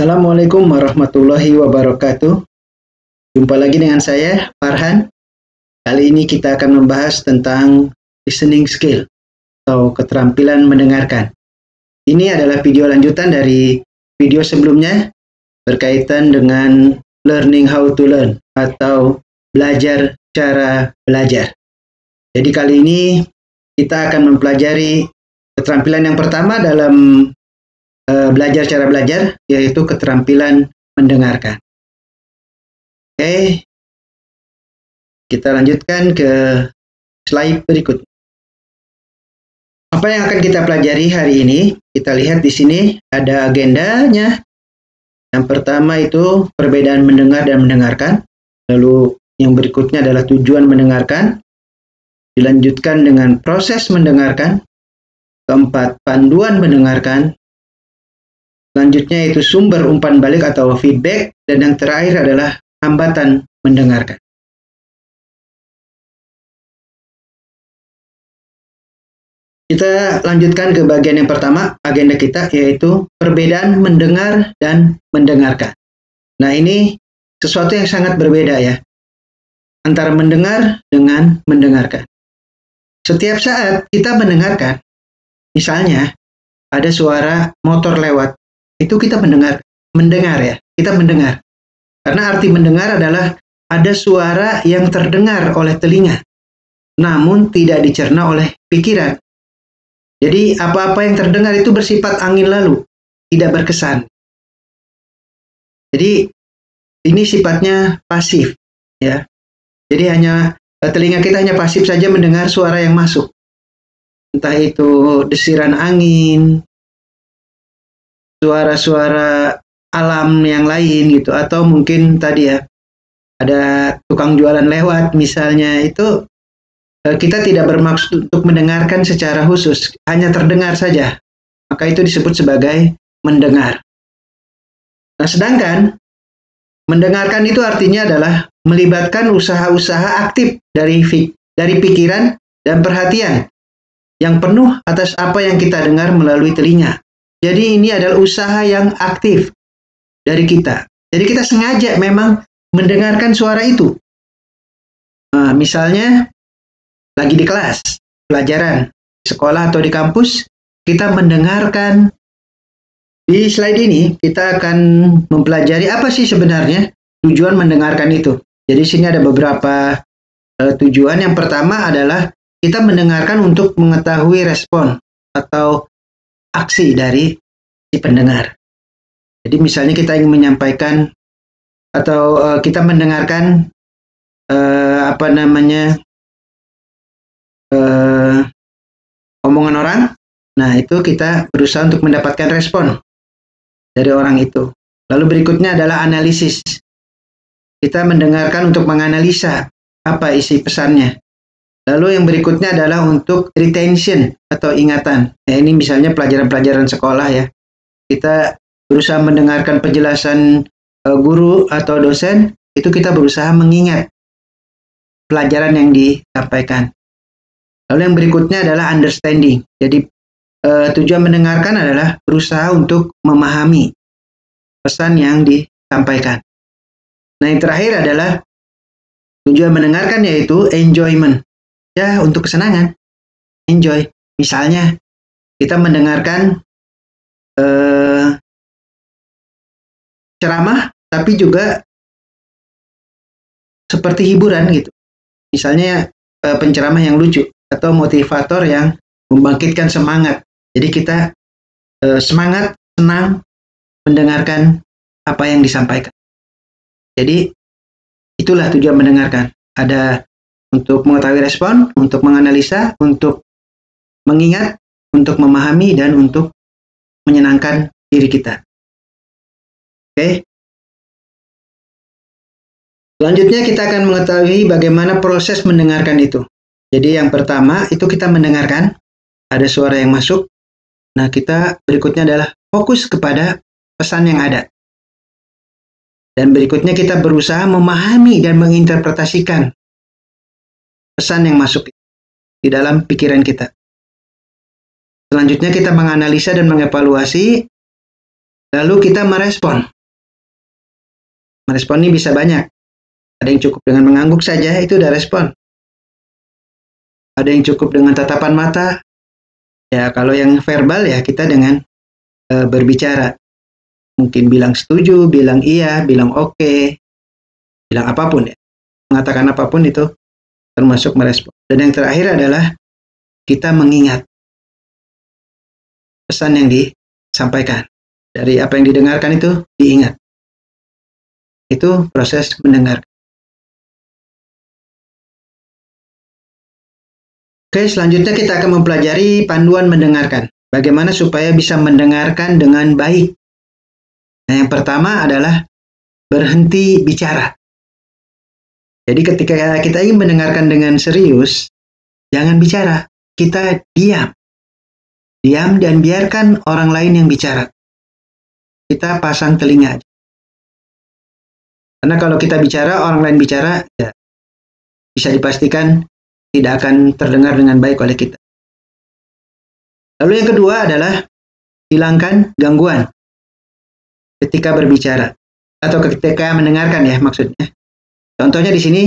Assalamualaikum warahmatullahi wabarakatuh. Jumpa lagi dengan saya, Farhan. Kali ini kita akan membahas tentang listening skill atau keterampilan mendengarkan. Ini adalah video lanjutan dari video sebelumnya berkaitan dengan learning how to learn atau belajar cara belajar. Jadi kali ini kita akan mempelajari keterampilan yang pertama dalam belajar cara belajar, yaitu keterampilan mendengarkan. Oke, kita lanjutkan ke slide berikut. Apa yang akan kita pelajari hari ini? Kita lihat di sini ada agendanya. Yang pertama itu perbedaan mendengar dan mendengarkan. Lalu yang berikutnya adalah tujuan mendengarkan. Dilanjutkan dengan proses mendengarkan. Keempat, panduan mendengarkan. Selanjutnya itu sumber umpan balik atau feedback, dan yang terakhir adalah hambatan mendengarkan. Kita lanjutkan ke bagian yang pertama, agenda kita, yaitu perbedaan mendengar dan mendengarkan. Nah, ini sesuatu yang sangat berbeda ya, antara mendengar dengan mendengarkan. Setiap saat kita mendengarkan, misalnya ada suara motor lewat, itu kita mendengar ya, kita mendengar. Karena arti mendengar adalah ada suara yang terdengar oleh telinga, namun tidak dicerna oleh pikiran. Jadi apa-apa yang terdengar itu bersifat angin lalu, tidak berkesan. Jadi ini sifatnya pasif ya. Jadi hanya telinga kita hanya pasif saja mendengar suara yang masuk. Entah itu desiran angin, suara-suara alam yang lain gitu, atau mungkin tadi ya ada tukang jualan lewat misalnya, itu kita tidak bermaksud untuk mendengarkan secara khusus, hanya terdengar saja, maka itu disebut sebagai mendengar. Nah, sedangkan mendengarkan itu artinya adalah melibatkan usaha-usaha aktif dari pikiran dan perhatian yang penuh atas apa yang kita dengar melalui telinga. Jadi ini adalah usaha yang aktif dari kita. Jadi kita sengaja memang mendengarkan suara itu. Nah, misalnya lagi di kelas, pelajaran, di sekolah atau di kampus, kita mendengarkan. Di slide ini kita akan mempelajari apa sih sebenarnya tujuan mendengarkan itu. Jadi sini ada beberapa tujuan. Yang pertama adalah kita mendengarkan untuk mengetahui respon atau aksi dari si pendengar. Jadi misalnya kita ingin menyampaikan atau kita mendengarkan omongan orang. Nah, itu kita berusaha untuk mendapatkan respon dari orang itu. Lalu berikutnya adalah analisis. Kita mendengarkan untuk menganalisa apa isi pesannya. Lalu yang berikutnya adalah untuk retention atau ingatan. Nah, ini misalnya pelajaran-pelajaran sekolah ya. Kita berusaha mendengarkan penjelasan guru atau dosen, itu kita berusaha mengingat pelajaran yang disampaikan. Lalu yang berikutnya adalah understanding. Jadi tujuan mendengarkan adalah berusaha untuk memahami pesan yang disampaikan. Nah, yang terakhir adalah tujuan mendengarkan yaitu enjoyment. Ya, untuk kesenangan. Enjoy. Misalnya kita mendengarkan ceramah, tapi juga seperti hiburan gitu. Misalnya penceramah yang lucu atau motivator yang membangkitkan semangat. Jadi kita semangat, senang mendengarkan apa yang disampaikan. Jadi itulah tujuan mendengarkan. Ada untuk mengetahui respon, untuk menganalisa, untuk mengingat, untuk memahami, dan untuk menyenangkan diri kita. Oke. Selanjutnya kita akan mengetahui bagaimana proses mendengarkan itu. Jadi yang pertama itu kita mendengarkan, ada suara yang masuk. Nah, kita berikutnya adalah fokus kepada pesan yang ada. Dan berikutnya kita berusaha memahami dan menginterpretasikan pesan yang masuk di dalam pikiran kita. Selanjutnya kita menganalisa dan mengevaluasi Lalu kita merespon. Merespon ini bisa banyak. Ada yang cukup dengan mengangguk saja, itu udah respon. Ada yang cukup dengan tatapan mata. Ya, kalau yang verbal ya kita dengan berbicara. Mungkin bilang setuju, bilang iya, bilang oke, bilang apapun ya. Mengatakan apapun itu termasuk merespon. Dan yang terakhir adalah kita mengingat pesan yang disampaikan. Dari apa yang didengarkan itu diingat. Itu proses mendengar. Oke, selanjutnya kita akan mempelajari panduan mendengarkan. Bagaimana supaya bisa mendengarkan dengan baik. Nah, yang pertama adalah berhenti bicara. Jadi ketika kita ingin mendengarkan dengan serius, jangan bicara. Kita diam. Diam dan biarkan orang lain yang bicara. Kita pasang telinga. Karena kalau kita bicara, orang lain bicara, ya bisa dipastikan tidak akan terdengar dengan baik oleh kita. Lalu yang kedua adalah hilangkan gangguan ketika berbicara atau ketika mendengarkan ya maksudnya. Contohnya di sini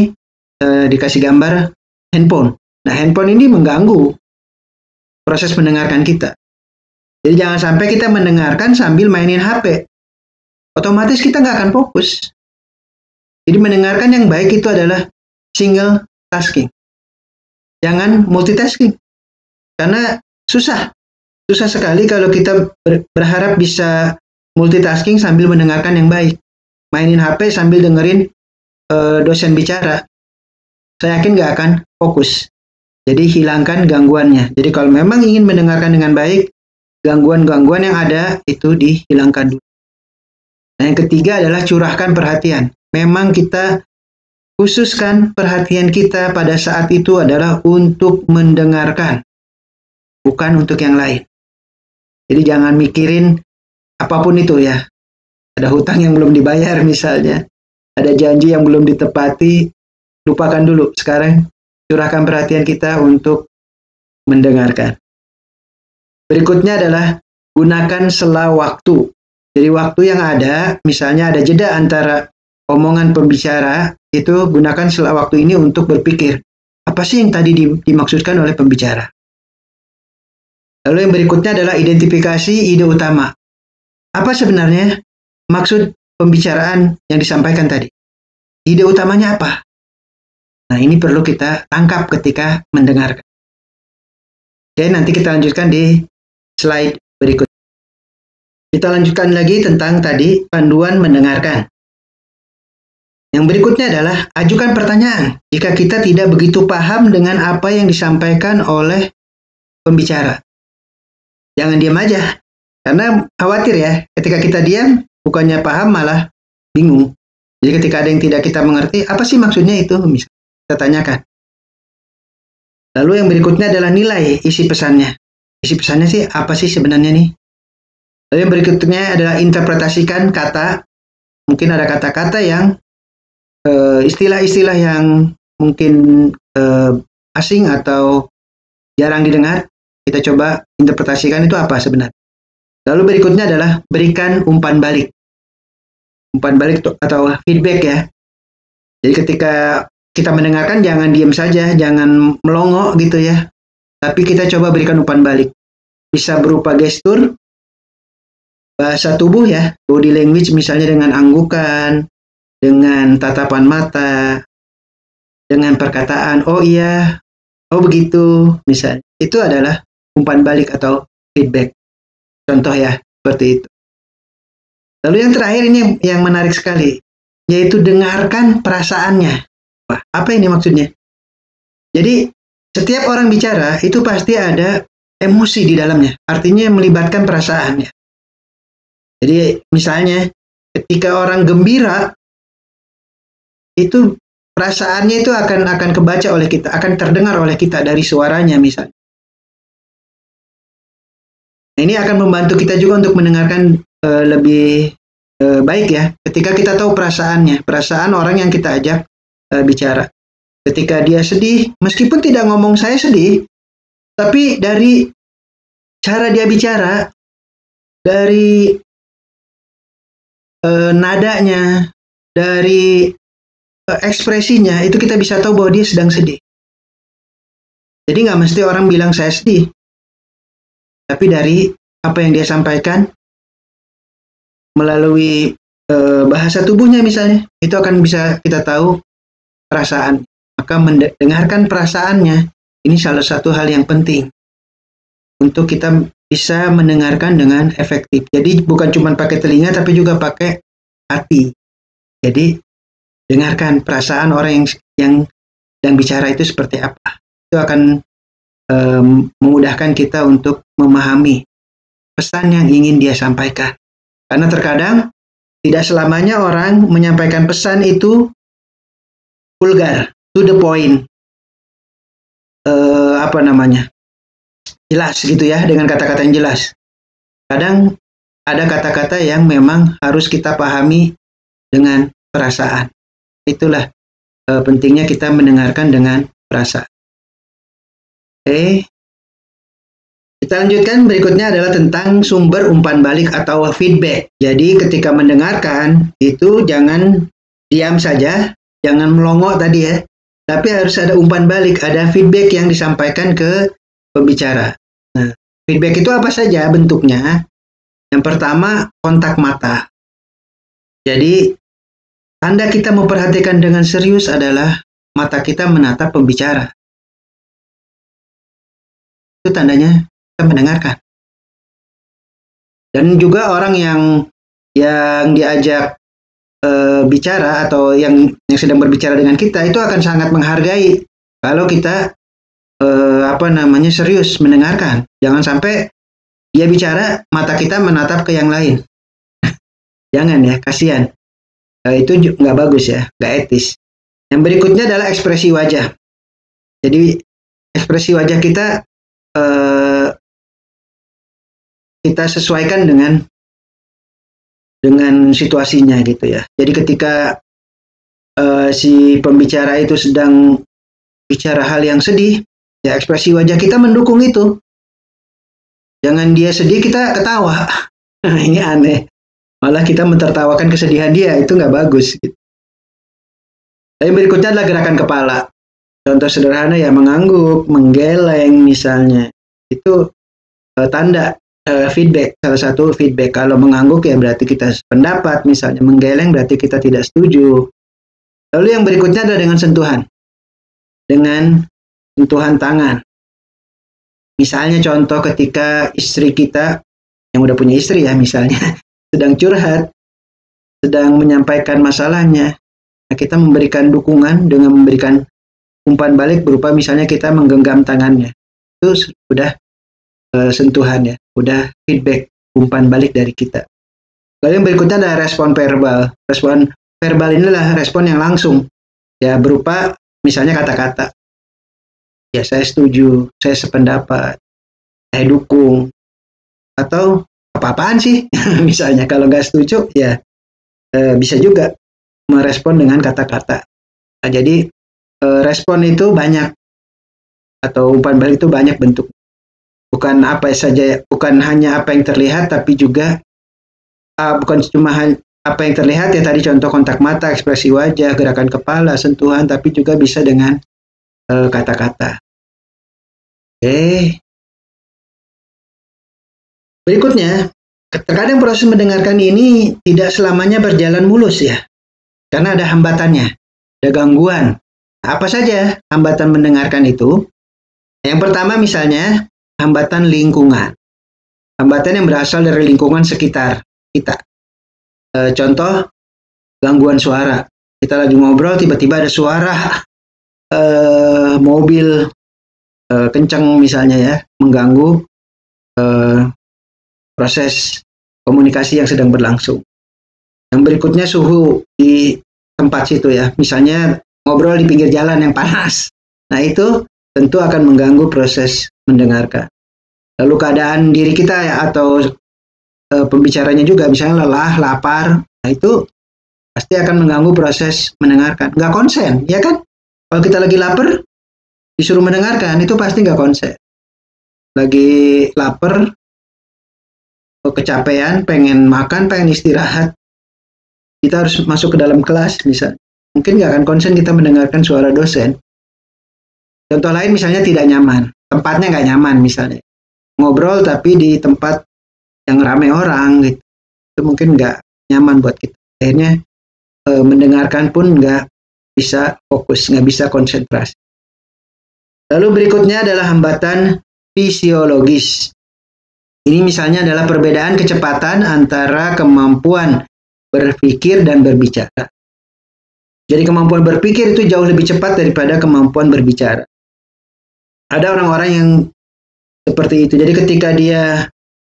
dikasih gambar handphone. Nah, handphone ini mengganggu proses mendengarkan kita. Jadi jangan sampai kita mendengarkan sambil mainin HP. Otomatis kita nggak akan fokus. Jadi mendengarkan yang baik itu adalah single tasking. Jangan multitasking. Karena susah. Susah sekali kalau kita berharap bisa multitasking sambil mendengarkan yang baik. Mainin HP sambil dengerin dosen bicara. Saya yakin nggak akan fokus. Jadi hilangkan gangguannya. Jadi kalau memang ingin mendengarkan dengan baik, gangguan-gangguan yang ada itu dihilangkan dulu. Nah, yang ketiga adalah curahkan perhatian. Memang kita khususkan perhatian kita pada saat itu adalah untuk mendengarkan, bukan untuk yang lain. Jadi jangan mikirin apapun itu ya. Ada hutang yang belum dibayar misalnya, ada janji yang belum ditepati, lupakan dulu. Sekarang curahkan perhatian kita untuk mendengarkan. Berikutnya adalah gunakan sela waktu. Jadi waktu yang ada, misalnya ada jeda antara omongan pembicara, itu gunakan sela waktu ini untuk berpikir, apa sih yang tadi dimaksudkan oleh pembicara? Lalu yang berikutnya adalah identifikasi ide utama. Apa sebenarnya maksud pembicaraan yang disampaikan tadi? Ide utamanya apa? Nah, ini perlu kita tangkap ketika mendengarkan. Oke, nanti kita lanjutkan di slide berikut. Kita lanjutkan lagi tentang tadi panduan mendengarkan. Yang berikutnya adalah ajukan pertanyaan jika kita tidak begitu paham dengan apa yang disampaikan oleh pembicara. Jangan diam aja, karena khawatir ya, ketika kita diam, bukannya paham malah bingung. Jadi ketika ada yang tidak kita mengerti, apa sih maksudnya itu? Kita tanyakan. Lalu yang berikutnya adalah nilai isi pesannya. Isi pesannya sih apa sih sebenarnya nih? Lalu yang berikutnya adalah interpretasikan kata. Mungkin ada kata-kata yang istilah-istilah yang mungkin asing atau jarang didengar. Kita coba interpretasikan itu apa sebenarnya. Lalu berikutnya adalah berikan umpan balik. Umpan balik atau feedback ya. Jadi ketika kita mendengarkan jangan diam saja, jangan melongo gitu ya. Tapi kita coba berikan umpan balik. Bisa berupa gestur, bahasa tubuh ya, body language misalnya dengan anggukan, dengan tatapan mata, dengan perkataan, oh iya, oh begitu, misalnya. Itu adalah umpan balik atau feedback. Contoh ya, seperti itu. Lalu yang terakhir ini yang menarik sekali, yaitu dengarkan perasaannya. Wah, apa ini maksudnya? Jadi, setiap orang bicara itu pasti ada emosi di dalamnya, artinya melibatkan perasaannya. Jadi, misalnya, ketika orang gembira, itu perasaannya itu akan kebaca oleh kita, akan terdengar oleh kita dari suaranya misalnya. Nah, ini akan membantu kita juga untuk mendengarkan lebih baik ya. Ketika kita tahu perasaannya, perasaan orang yang kita ajak bicara. Ketika dia sedih, meskipun tidak ngomong saya sedih, tapi dari cara dia bicara, dari nadanya, dari ekspresinya, itu kita bisa tahu bahwa dia sedang sedih. Jadi nggak mesti orang bilang saya sedih, tapi dari apa yang dia sampaikan melalui bahasa tubuhnya misalnya, itu akan bisa kita tahu perasaan. Maka mendengarkan perasaannya, ini salah satu hal yang penting untuk kita bisa mendengarkan dengan efektif. Jadi bukan cuma pakai telinga, tapi juga pakai hati. Jadi dengarkan perasaan orang yang bicara itu seperti apa. Itu akan memudahkan kita untuk memahami pesan yang ingin dia sampaikan. Karena terkadang tidak selamanya orang menyampaikan pesan itu vulgar, to the point, jelas gitu ya, dengan kata-kata yang jelas. Kadang ada kata-kata yang memang harus kita pahami dengan perasaan. Itulah pentingnya kita mendengarkan dengan perasaan. Oke. Kita lanjutkan, berikutnya adalah tentang sumber umpan balik atau feedback. Jadi ketika mendengarkan itu jangan diam saja, jangan melongo tadi ya, tapi harus ada umpan balik, ada feedback yang disampaikan ke pembicara. Nah, feedback itu apa saja bentuknya? Yang pertama, kontak mata. Jadi tanda kita memperhatikan dengan serius adalah mata kita menatap pembicara. Itu tandanya kita mendengarkan. Dan juga orang yang diajak bicara atau yang sedang berbicara dengan kita itu akan sangat menghargai kalau kita serius mendengarkan. Jangan sampai dia bicara mata kita menatap ke yang lain. Jangan ya, kasihan. Itu nggak bagus ya, nggak etis. Yang berikutnya adalah ekspresi wajah. Jadi ekspresi wajah kita kita sesuaikan dengan situasinya gitu ya. Jadi ketika si pembicara itu sedang bicara hal yang sedih, ya ekspresi wajah kita mendukung itu. Jangan dia sedih kita ketawa. Ini aneh. Malah kita mentertawakan kesedihan dia, itu nggak bagus. Gitu. Dan berikutnya adalah gerakan kepala. Contoh sederhana ya, mengangguk, menggeleng misalnya. Itu tanda feedback, salah satu feedback. Kalau mengangguk ya berarti kita sependapat, misalnya menggeleng berarti kita tidak setuju. Lalu yang berikutnya adalah dengan sentuhan. Dengan sentuhan tangan. Misalnya contoh ketika istri kita, yang udah punya istri ya misalnya, sedang curhat, sedang menyampaikan masalahnya, nah kita memberikan dukungan dengan memberikan umpan balik berupa misalnya kita menggenggam tangannya. Itu sudah sentuhan ya, udah feedback, umpan balik dari kita. Lalu yang berikutnya adalah respon verbal. Respon verbal ini adalah respon yang langsung, ya berupa misalnya kata-kata. Ya saya setuju, saya sependapat, saya dukung, atau apa-apaan sih, misalnya kalau nggak setuju ya bisa juga merespon dengan kata-kata. Nah, jadi respon itu banyak, atau umpan balik itu banyak bentuk. Bukan apa saja, bukan hanya apa yang terlihat, tapi juga bukan cuma apa yang terlihat ya tadi contoh kontak mata, ekspresi wajah, gerakan kepala, sentuhan, tapi juga bisa dengan kata-kata. Oke. Berikutnya, terkadang proses mendengarkan ini tidak selamanya berjalan mulus ya, karena ada hambatannya, ada gangguan. Apa saja hambatan mendengarkan itu? Yang pertama misalnya hambatan lingkungan. Hambatan yang berasal dari lingkungan sekitar kita. Contoh, gangguan suara. Kita lagi ngobrol, tiba-tiba ada suara mobil kencang misalnya ya, mengganggu proses komunikasi yang sedang berlangsung. Yang berikutnya suhu di tempat situ ya, misalnya ngobrol di pinggir jalan yang panas. Nah itu tentu akan mengganggu proses mendengarkan. Lalu keadaan diri kita ya, atau pembicaranya juga misalnya lelah, lapar, nah itu pasti akan mengganggu proses mendengarkan. Nggak konsen, ya kan? Kalau kita lagi lapar, disuruh mendengarkan, itu pasti nggak konsen. Lagi lapar, kecapean, pengen makan, pengen istirahat, kita harus masuk ke dalam kelas misalnya. Mungkin nggak akan konsen kita mendengarkan suara dosen. Contoh lain misalnya tidak nyaman, tempatnya nggak nyaman misalnya. Ngobrol tapi di tempat yang ramai orang gitu. Itu mungkin nggak nyaman buat kita. Akhirnya mendengarkan pun nggak bisa fokus, nggak bisa konsentrasi. Lalu berikutnya adalah hambatan fisiologis. Ini misalnya adalah perbedaan kecepatan antara kemampuan berpikir dan berbicara. Jadi kemampuan berpikir itu jauh lebih cepat daripada kemampuan berbicara. Ada orang-orang yang seperti itu. Jadi ketika dia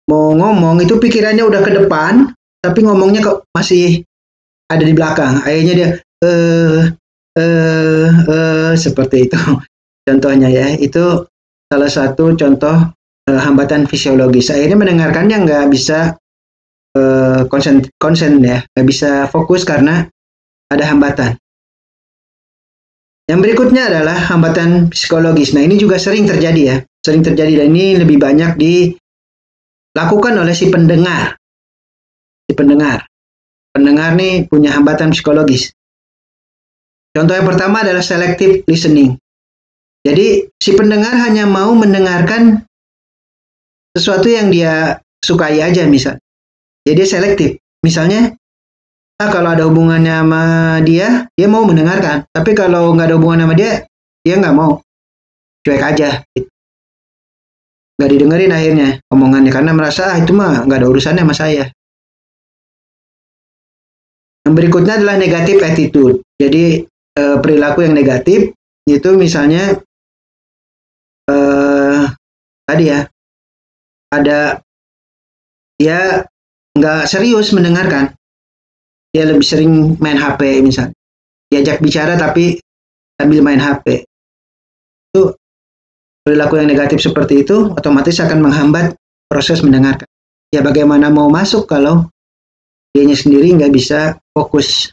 mau ngomong, itu pikirannya udah ke depan, tapi ngomongnya kok masih ada di belakang. Akhirnya dia seperti itu. Contohnya ya, itu salah satu contoh hambatan fisiologis. Akhirnya mendengarkannya nggak bisa konsen ya, nggak bisa fokus karena ada hambatan. Yang berikutnya adalah hambatan psikologis. Nah ini juga sering terjadi ya, sering terjadi dan ini lebih banyak dilakukan oleh si pendengar. Pendengar nih punya hambatan psikologis. Contoh yang pertama adalah selective listening. Jadi si pendengar hanya mau mendengarkan sesuatu yang dia sukai aja misal. Jadi dia selektif. Misalnya, kalau ada hubungannya sama dia mau mendengarkan. Tapi kalau nggak ada hubungan sama dia nggak mau. Cuek aja. Nggak didengerin akhirnya omongannya. Karena merasa, itu mah nggak ada urusannya sama saya. Yang berikutnya adalah negative attitude. Jadi, perilaku yang negatif, itu misalnya, tadi ya, ada dia nggak serius mendengarkan. Dia lebih sering main HP misalnya. Diajak bicara tapi sambil main HP. Itu perilaku yang negatif seperti itu otomatis akan menghambat proses mendengarkan. Ya bagaimana mau masuk kalau dianya sendiri nggak bisa fokus.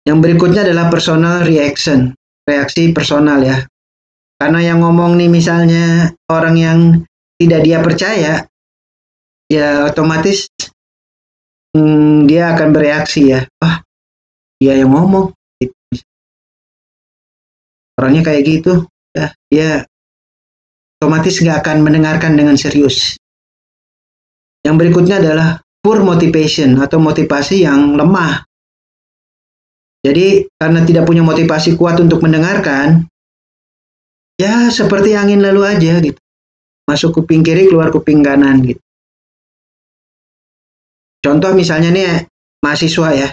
Yang berikutnya adalah personal reaction. Reaksi personal ya. Karena yang ngomong nih misalnya orang yang tidak dia percaya, ya otomatis dia akan bereaksi ya. Wah, dia yang ngomong. Orangnya kayak gitu, ya, dia otomatis nggak akan mendengarkan dengan serius. Yang berikutnya adalah poor motivation atau motivasi yang lemah. Jadi karena tidak punya motivasi kuat untuk mendengarkan, ya seperti angin lalu aja gitu. Masuk kuping kiri, keluar kuping kanan gitu. Contoh misalnya nih mahasiswa ya.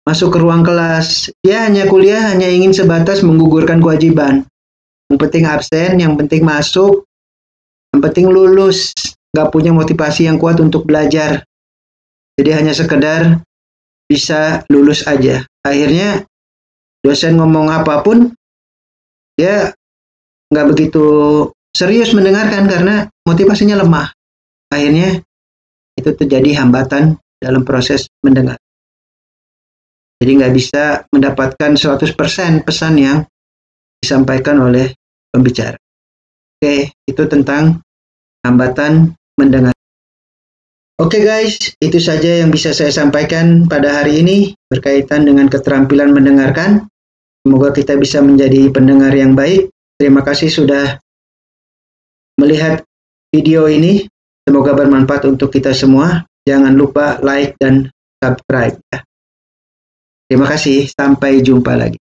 Masuk ke ruang kelas, dia hanya kuliah hanya ingin sebatas menggugurkan kewajiban. Yang penting absen, yang penting masuk, yang penting lulus. Nggak punya motivasi yang kuat untuk belajar. Jadi hanya sekedar bisa lulus aja. Akhirnya dosen ngomong apapun, dia nggak begitu serius mendengarkan karena motivasinya lemah. Akhirnya itu terjadi hambatan dalam proses mendengar. Jadi nggak bisa mendapatkan 100% pesan yang disampaikan oleh pembicara. Oke, itu tentang hambatan mendengar. Oke guys, itu saja yang bisa saya sampaikan pada hari ini berkaitan dengan keterampilan mendengarkan. Semoga kita bisa menjadi pendengar yang baik. Terima kasih sudah melihat video ini. Semoga bermanfaat untuk kita semua. Jangan lupa like dan subscribe ya. Terima kasih, sampai jumpa lagi.